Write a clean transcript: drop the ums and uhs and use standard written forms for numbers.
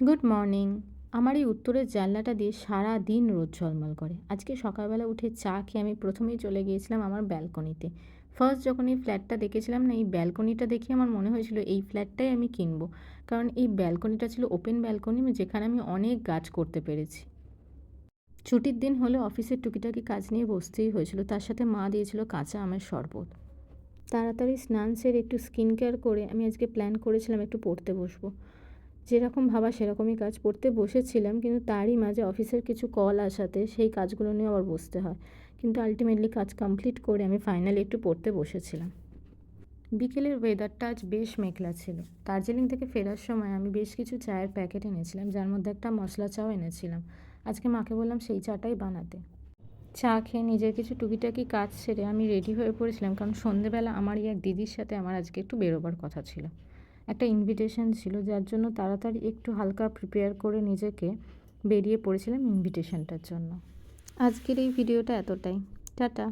Good morning. আমার এই উত্তরের জানলাটা দিয়ে সারাদিন রোদ ঝলমল করে। আজকে সকালবেলা উঠে চা খেয়ে আমি প্রথমেই চলে গিয়েছিলাম আমার ব্যালকনিতে। ফার্স্ট যখন এই ফ্ল্যাটটা দেখেছিলাম না, এই ব্যালকনিটা দেখে আমার মনে হয়েছিল এই ফ্ল্যাটটাই আমি কিনবো। কারণ এই ব্যালকনিটা ছিল ওপেন ব্যালকনি, যেখানে আমি অনেক গাছ করতে পেরেছি। ছুটির দিন হলে অফিসের টুকিটাকি কাজ নিয়ে বসতেই হয়েছিল, তার সাথে মা দিয়েছিল কাঁচা আমের শরবত। তাড়াতাড়ি স্নান সেরে একটু স্কিন কেয়ার করে আমি আজকে প্ল্যান করেছিলাম একটু পড়তে বসবো। যেরকম ভাবা সেরকমই কাজ পড়তে বসেছিলাম, কিন্তু তারই মাঝে অফিসের কিছু কল আসাতে সেই কাজগুলো নিয়ে আবার বসতে হয়। কিন্তু আলটিমেটলি কাজ কমপ্লিট করে আমি ফাইনালি একটু পড়তে বসেছিলাম। বিকেলের ওয়েদারটা আজ বেশ মেঘলা ছিল। দার্জিলিং থেকে ফেরার সময় আমি বেশ কিছু চায়ের প্যাকেট এনেছিলাম, যার মধ্যে একটা মশলা চাও এনেছিলাম। আজকে মাকে বললাম সেই চাটাই বানাতে। চা খেয়ে নিজের কিছু টুকিটাকি কাজ সেরে আমি রেডি হয়ে পড়েছিলাম, কারণ সন্ধেবেলা আমারই এক দিদির সাথে আমার আজকে একটু বেরোবার কথা ছিল। একটা ইনভিটেশন ছিল, যার জন্য তাড়াতাড়ি একটু হালকা প্রিপেয়ার করে নিজেকে বেরিয়ে পড়েছিলাম ইনভিটেশনটার জন্য। আজকের এই ভিডিওটা এতটাই। টাটা।